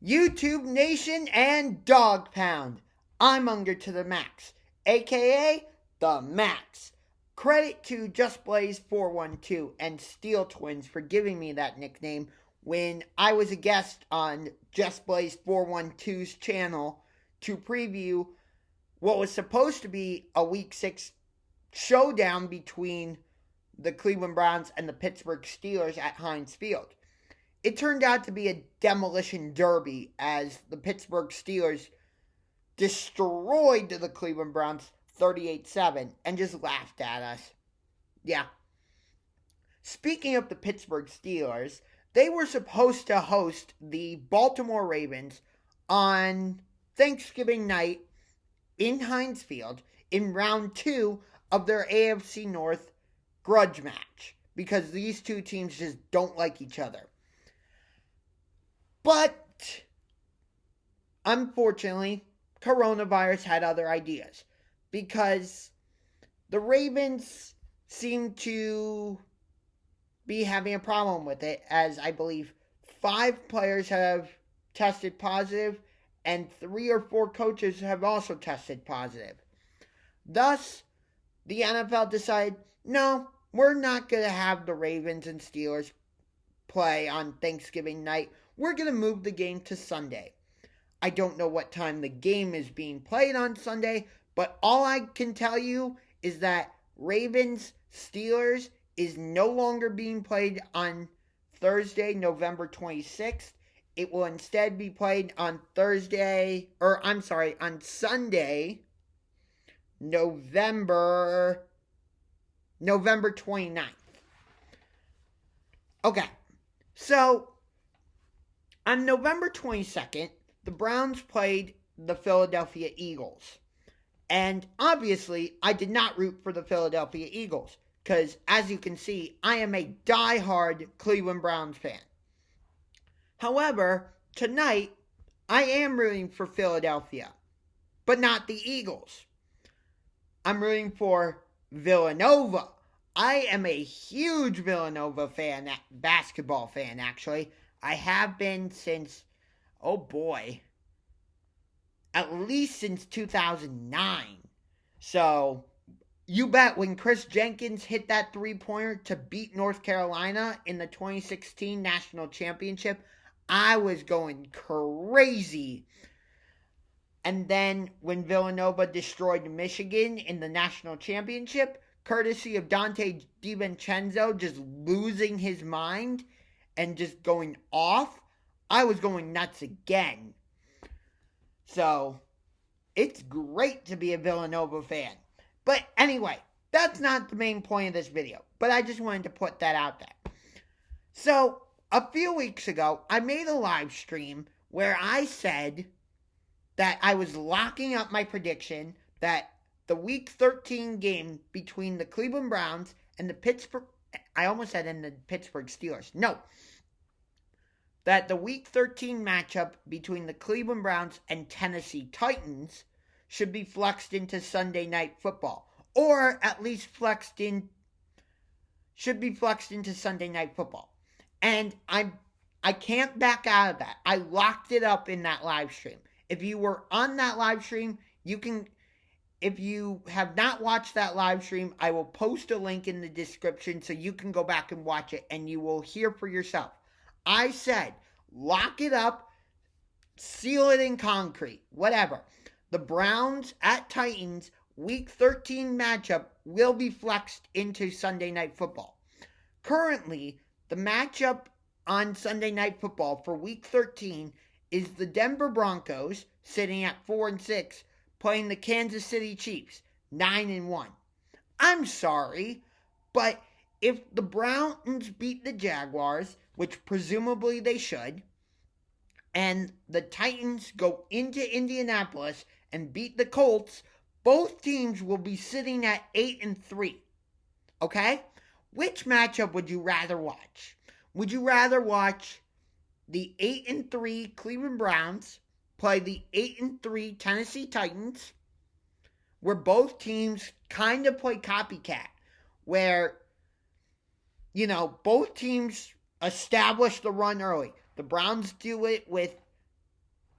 YouTube Nation and Dog Pound. I'm Unger to the Max, aka The Max. Credit to Just Blaze 412 and Steel Twins for giving me that nickname when I was a guest on Just Blaze 412's channel to preview what was supposed to be a Week 6 showdown between the Cleveland Browns and the Pittsburgh Steelers at Heinz Field. It turned out to be a demolition derby as the Pittsburgh Steelers destroyed the Cleveland Browns 38-7 and just laughed at us. Yeah. Speaking of the Pittsburgh Steelers, they were supposed to host the Baltimore Ravens on Thanksgiving night in Heinz Field in round 2 of their AFC North grudge match because these two teams just don't like each other. But, unfortunately, coronavirus had other ideas because the Ravens seem to be having a problem with it, as I believe 5 players have tested positive and 3 or 4 coaches have also tested positive. Thus, the NFL decided, no, we're not going to have the Ravens and Steelers play on Thanksgiving night. We're going to move the game to Sunday. I don't know what time the game is being played on Sunday, but all I can tell you is that Ravens-Steelers is no longer being played on Thursday, November 26th. It will instead be played on Sunday, November 29th. Okay, so on November 22nd, the Browns played the Philadelphia Eagles. And obviously, I did not root for the Philadelphia Eagles because, as you can see, I am a diehard Cleveland Browns fan. However, tonight, I am rooting for Philadelphia, but not the Eagles. I'm rooting for Villanova. I am a huge Villanova fan, basketball fan, actually. I have been since, at least since 2009. So, you bet when Chris Jenkins hit that three-pointer to beat North Carolina in the 2016 National Championship, I was going crazy. And then when Villanova destroyed Michigan in the National Championship, courtesy of Dante DiVincenzo just losing his mind and just going off, I was going nuts again. So, it's great to be a Villanova fan. But anyway, that's not the main point of this video. But I just wanted to put that out there. So, a few weeks ago, I made a live stream where I said that I was locking up my prediction that the Week 13 game between the Cleveland Browns and the Pittsburgh Steelers. No. That the Week 13 matchup between the Cleveland Browns and Tennessee Titans should be flexed into Sunday Night Football. Or at least should be flexed into Sunday Night Football. And I can't back out of that. I locked it up in that live stream. If you were on that live stream, if you have not watched that live stream, I will post a link in the description so you can go back and watch it and you will hear for yourself. I said, lock it up, seal it in concrete, whatever. The Browns at Titans Week 13 matchup will be flexed into Sunday Night Football. Currently, the matchup on Sunday Night Football for Week 13 is the Denver Broncos, sitting at 4-6, playing the Kansas City Chiefs, 9-1. I'm sorry, but if the Browns beat the Jaguars, which presumably they should, and the Titans go into Indianapolis and beat the Colts, both teams will be sitting at 8-3. Okay? Which matchup would you rather watch? Would you rather watch the 8-3 Cleveland Browns play the 8-3 Tennessee Titans, where both teams kind of play copycat, where, both teams establish the run early. The Browns do it with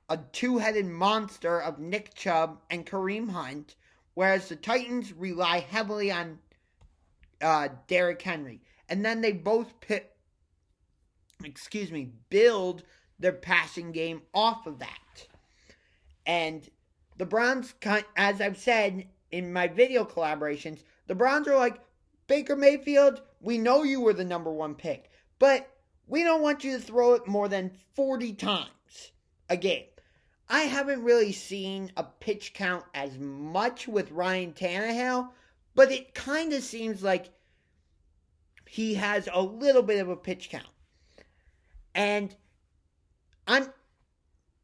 a two-headed monster of Nick Chubb and Kareem Hunt, whereas the Titans rely heavily on Derrick Henry. And then they both build their passing game off of that. And the Browns, as I've said in my video collaborations, the Browns are like, Baker Mayfield, we know you were the number one pick, but we don't want you to throw it more than 40 times a game. I haven't really seen a pitch count as much with Ryan Tannehill, but it kind of seems like he has a little bit of a pitch count. And I'm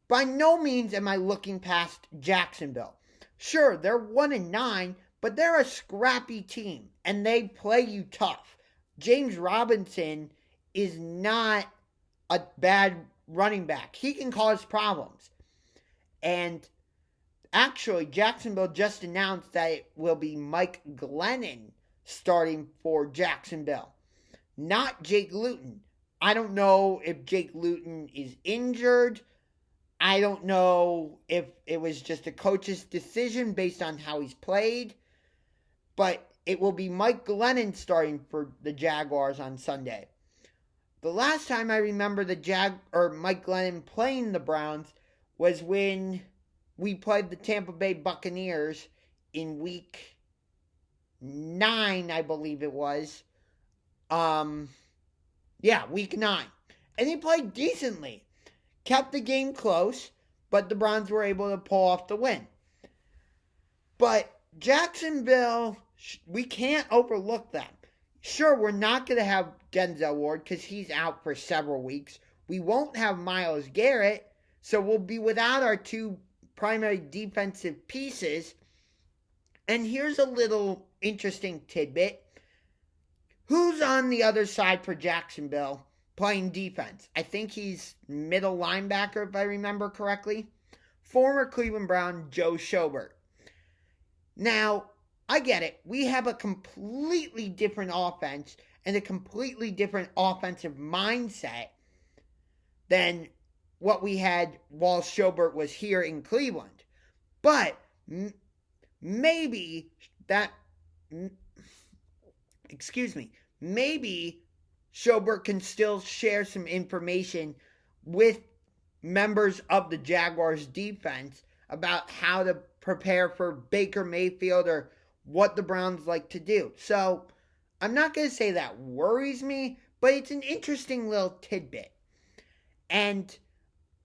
by no means am I looking past Jacksonville. Sure, they're 1-9, but they're a scrappy team, and they play you tough. James Robinson is not a bad running back. He can cause problems. And actually, Jacksonville just announced that it will be Mike Glennon starting for Jacksonville, not Jake Luton. I don't know if Jake Luton is injured. I don't know if it was just a coach's decision based on how he's played. But it will be Mike Glennon starting for the Jaguars on Sunday. The last time I remember Mike Glennon playing the Browns was when we played the Tampa Bay Buccaneers in week 9, I believe it was. Week 9. And he played decently. Kept the game close, but the Browns were able to pull off the win. But Jacksonville, we can't overlook them. Sure, we're not going to have Denzel Ward because he's out for several weeks. We won't have Myles Garrett, so we'll be without our two primary defensive pieces. And here's a little interesting tidbit. Who's on the other side for Jacksonville playing defense? I think he's middle linebacker, if I remember correctly. Former Cleveland Brown Joe Schobert. Now, I get it. We have a completely different offense and a completely different offensive mindset than what we had while Schobert was here in Cleveland. But maybe Schobert can still share some information with members of the Jaguars defense about how to prepare for Baker Mayfield or what the Browns like to do. So I'm not going to say that worries me, but it's an interesting little tidbit. And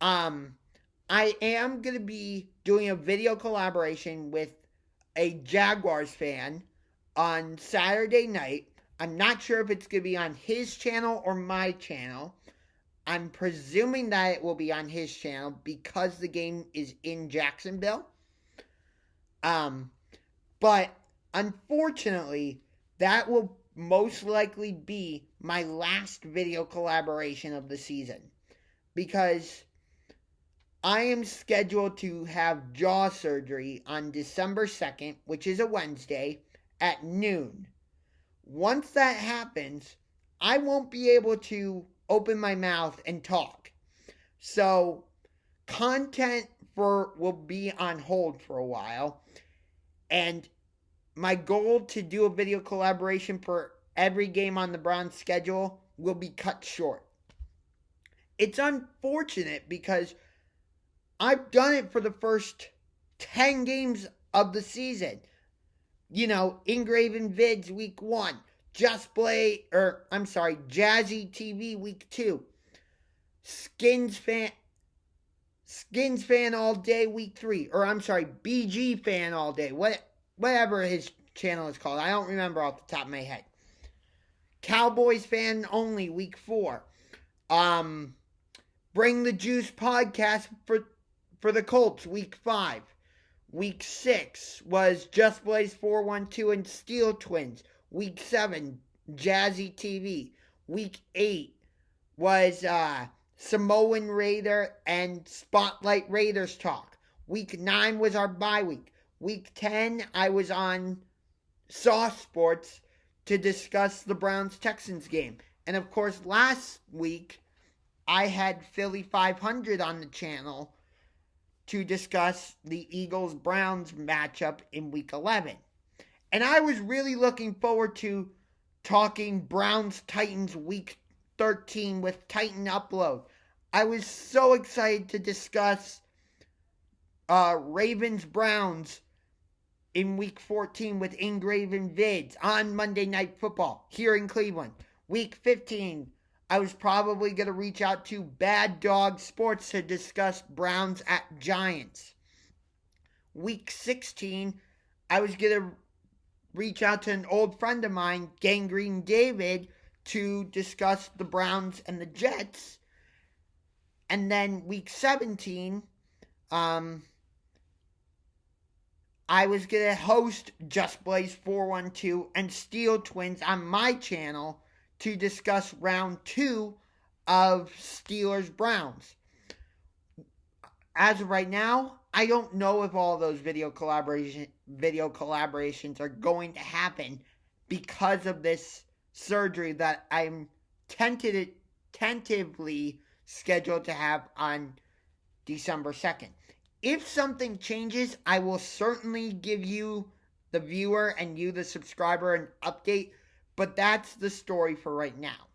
I am going to be doing a video collaboration with a Jaguars fan on Saturday night. I'm not sure if it's going to be on his channel or my channel. I'm presuming that it will be on his channel because the game is in Jacksonville. But unfortunately, that will most likely be my last video collaboration of the season, because I am scheduled to have jaw surgery on December 2nd, which is a Wednesday, at noon. Once that happens, I won't be able to open my mouth and talk. So content will be on hold for a while. And my goal to do a video collaboration for every game on the Browns schedule will be cut short. It's unfortunate because I've done it for the first 10 games of the season. You know, Engraven Vids week 1. Jazzy TV week 2. Skins fan all day week 3. BG fan all day. Whatever his channel is called. I don't remember off the top of my head. Cowboys fan only week 4. Bring the Juice podcast for the Colts week 5. Week 6 was Just Blaze 412 and Steel Twins. Week 7, Jazzy TV. Week 8 was Samoan Raider and Spotlight Raiders talk. Week 9 was our bye week. Week 10, I was on Sauce Sports to discuss the Browns-Texans game. And of course, last week, I had Philly 500 on the channel to discuss the Eagles-Browns matchup in Week 11. And I was really looking forward to talking Browns-Titans Week 13 with Titan Upload. I was so excited to discuss Ravens-Browns in Week 14 with Ingraven Vids on Monday Night Football here in Cleveland. Week 15, I was probably going to reach out to Bad Dog Sports to discuss Browns at Giants. Week 16, I was going to reach out to an old friend of mine, Gangrene David, to discuss the Browns and the Jets. And then week 17, I was going to host Just Blaze 412 and Steel Twins on my channel to discuss round 2 of Steelers-Browns. As of right now, I don't know if all those video collaborations are going to happen because of this surgery that I'm tentatively scheduled to have on December 2nd. If something changes, I will certainly give you, the viewer, and you, the subscriber, an update, but that's the story for right now.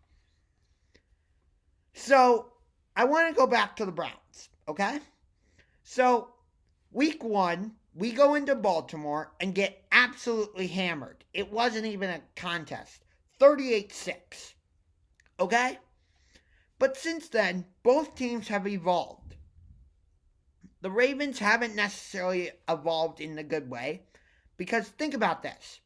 So, I want to go back to the Browns, okay? So, week 1, we go into Baltimore and get absolutely hammered. It wasn't even a contest. 38-6, okay? But since then, both teams have evolved. The Ravens haven't necessarily evolved in the good way, because think about this.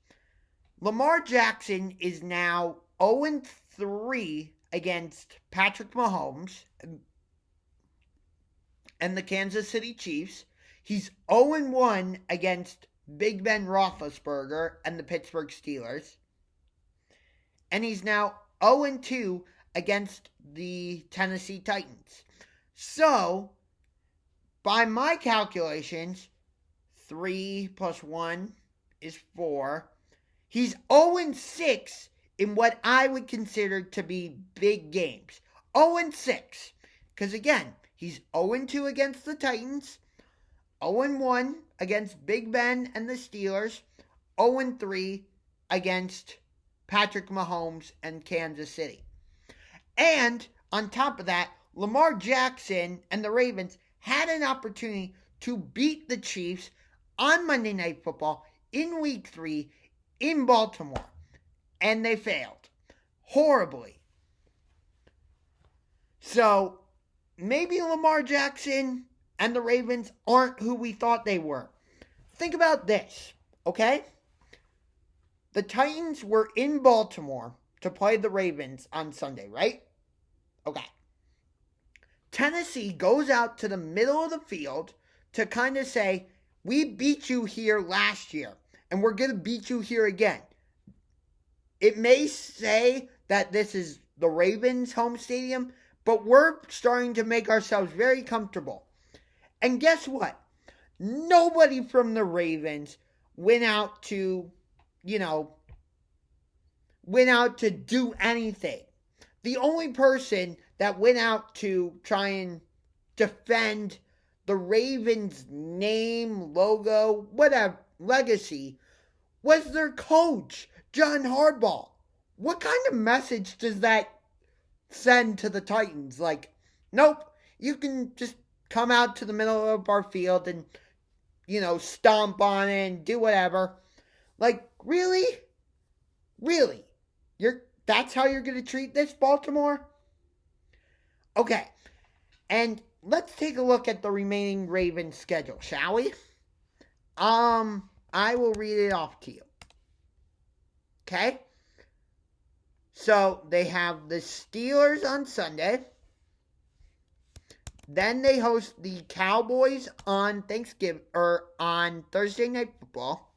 Lamar Jackson is now 0-3 against Patrick Mahomes and the Kansas City Chiefs. He's 0-1 against Big Ben Roethlisberger and the Pittsburgh Steelers. And he's now 0-2 against the Tennessee Titans. So, by my calculations, 3 plus 1 is 4. He's 0-6 in what I would consider to be big games. 0-6. Because again, he's 0-2 against the Titans, 0-1 against Big Ben and the Steelers, 0-3 against Patrick Mahomes and Kansas City. And on top of that, Lamar Jackson and the Ravens had an opportunity to beat the Chiefs on Monday Night Football in Week 3 in Baltimore. And they failed. Horribly. So, maybe Lamar Jackson and the Ravens aren't who we thought they were. Think about this, okay? The Titans were in Baltimore to play the Ravens on Sunday, right? Okay. Tennessee goes out to the middle of the field to kind of say, we beat you here last year, and we're going to beat you here again. It may say that this is the Ravens' home stadium, but we're starting to make ourselves very comfortable. And guess what? Nobody from the Ravens went out to do anything. The only person that went out to try and defend the Ravens' name, logo, whatever, legacy, was their coach, John Harbaugh. What kind of message does that send to the Titans? Like, nope, you can just come out to the middle of our field and, stomp on it and do whatever. Like, really? Really? That's how you're going to treat this, Baltimore? Okay, and let's take a look at the remaining Ravens schedule, shall we? I will read it off to you. Okay? So, they have the Steelers on Sunday. Then they host the Cowboys on on Thursday Night Football.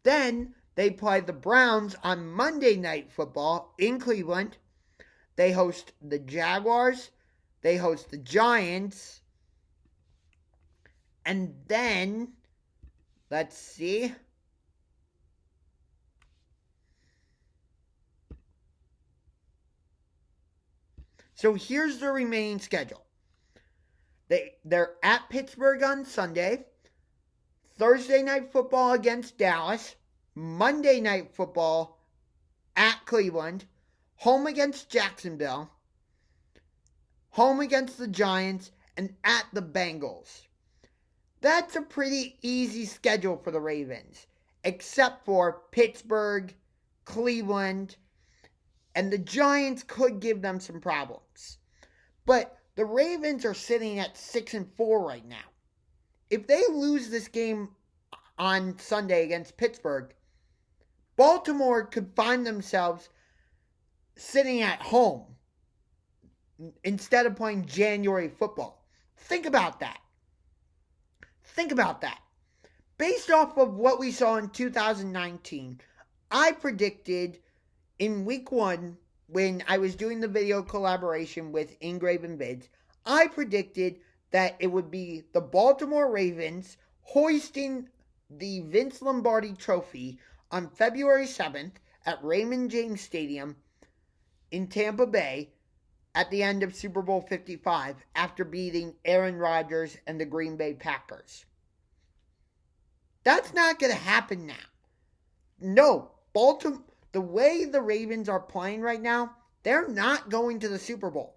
Then they play the Browns on Monday Night Football in Cleveland. They host the Jaguars. They host the Giants. And then, let's see. So here's the remaining schedule. They're at Pittsburgh on Sunday, Thursday night football against Dallas, Monday night football at Cleveland, home against Jacksonville, home against the Giants, and at the Bengals. That's a pretty easy schedule for the Ravens, except for Pittsburgh, Cleveland, and the Giants could give them some problems. But the Ravens are sitting at 6-4 right now. If they lose this game on Sunday against Pittsburgh, Baltimore could find themselves sitting at home instead of playing January football. Think about that. Think about that. Based off of what we saw in 2019, I predicted in week 1, when I was doing the video collaboration with Engraven Vids, I predicted that it would be the Baltimore Ravens hoisting the Vince Lombardi Trophy on February 7th at Raymond James Stadium in Tampa Bay at the end of Super Bowl 55 after beating Aaron Rodgers and the Green Bay Packers. That's not going to happen now. No, Baltimore, the way the Ravens are playing right now, they're not going to the Super Bowl.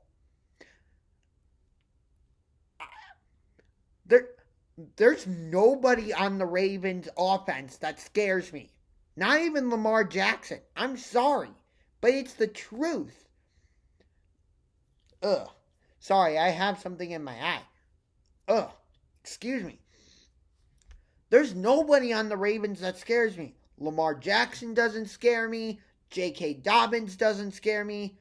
There's nobody on the Ravens offense that scares me. Not even Lamar Jackson. I'm sorry, but it's the truth. Sorry, I have something in my eye. Excuse me. There's nobody on the Ravens that scares me. Lamar Jackson doesn't scare me. J.K. Dobbins doesn't scare me.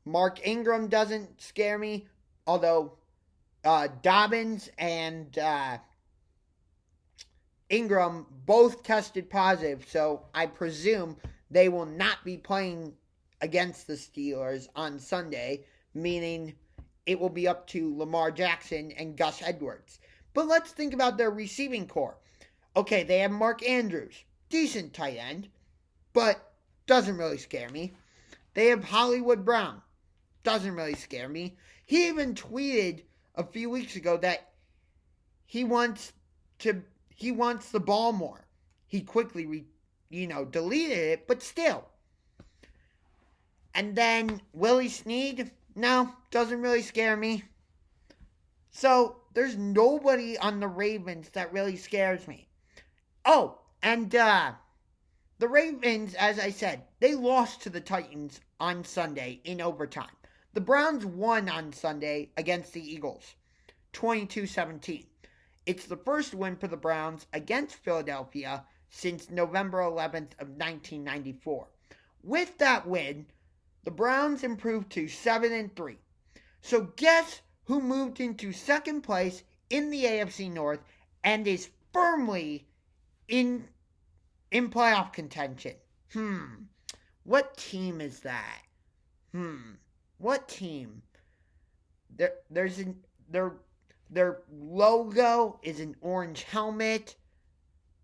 Mark Ingram doesn't scare me. Although Dobbins and Ingram both tested positive, so I presume they will not be playing against the Steelers on Sunday, meaning it will be up to Lamar Jackson and Gus Edwards. But let's think about their receiving core. Okay, they have Mark Andrews, decent tight end, but doesn't really scare me. They have Hollywood Brown, doesn't really scare me. He even tweeted a few weeks ago that he wants the ball more. He quickly deleted it, but still. And then Willie Snead, no, doesn't really scare me. So there's nobody on the Ravens that really scares me. Oh, and the Ravens, as I said, they lost to the Titans on Sunday in overtime. The Browns won on Sunday against the Eagles, 22-17. It's the first win for the Browns against Philadelphia since November 11th of 1994. With that win, the Browns improved to 7-3. So guess who moved into second place in the AFC North and is firmly in playoff contention? What team is that? What team? Their logo is an orange helmet.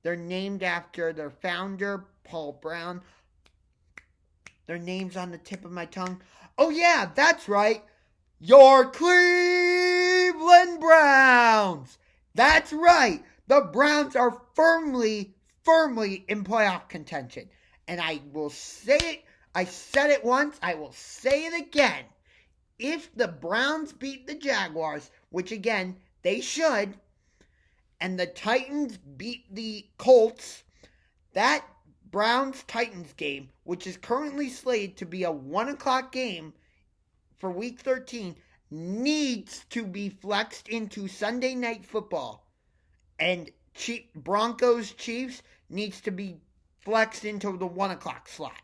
They're named after their founder, Paul Brown. Their name's on the tip of my tongue. Oh yeah, that's right. Your Cleveland Browns. That's right. The Browns are firmly in playoff contention. And I will say it. I said it once. I will say it again. If the Browns beat the Jaguars, which again, they should, and the Titans beat the Colts, that Browns-Titans game, which is currently slated to be a 1 o'clock game for Week 13, needs to be flexed into Sunday Night Football. And Broncos-Chiefs needs to be flexed into the 1 o'clock slot.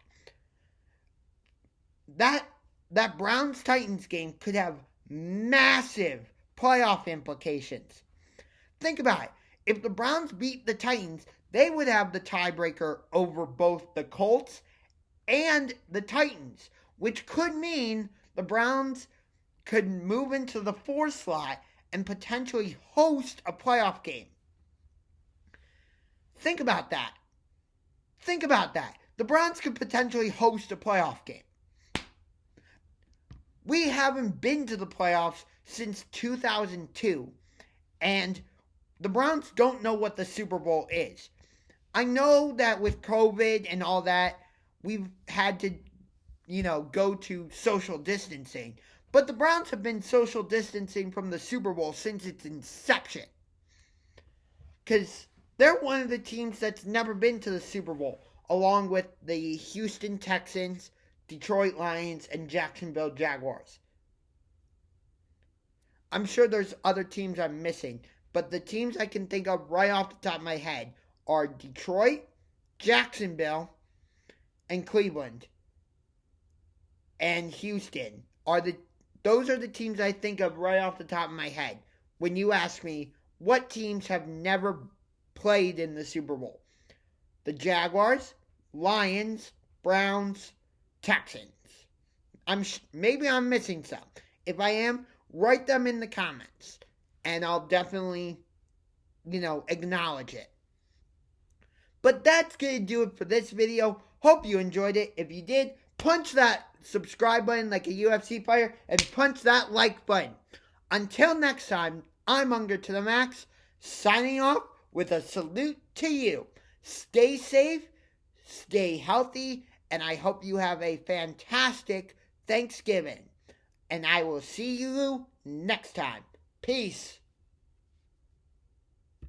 That Browns-Titans game could have massive playoff implications. Think about it. If the Browns beat the Titans, they would have the tiebreaker over both the Colts and the Titans, which could mean the Browns could move into the 4 slot and potentially host a playoff game. Think about that. The Browns could potentially host a playoff game. We haven't been to the playoffs since 2002, and the Browns don't know what the Super Bowl is. I know that with COVID and all that, we've had to, go to social distancing. But the Browns have been social distancing from the Super Bowl since its inception. Because they're one of the teams that's never been to the Super Bowl, along with the Houston Texans, Detroit Lions, and Jacksonville Jaguars. I'm sure there's other teams I'm missing, but the teams I can think of right off the top of my head are Detroit, Jacksonville, and Cleveland, and Houston. Those are the teams I think of right off the top of my head when you ask me what teams have never played in the Super Bowl. The Jaguars, Lions, Browns, Texans. Maybe I'm missing some. If I am, write them in the comments, and I'll definitely, acknowledge it. But that's going to do it for this video. Hope you enjoyed it. If you did, punch that subscribe button like a UFC fighter and punch that like button. Until next time, I'm Unger to the Max, signing off with a salute to you. Stay safe, stay healthy, and I hope you have a fantastic Thanksgiving. And I will see you next time. Peace.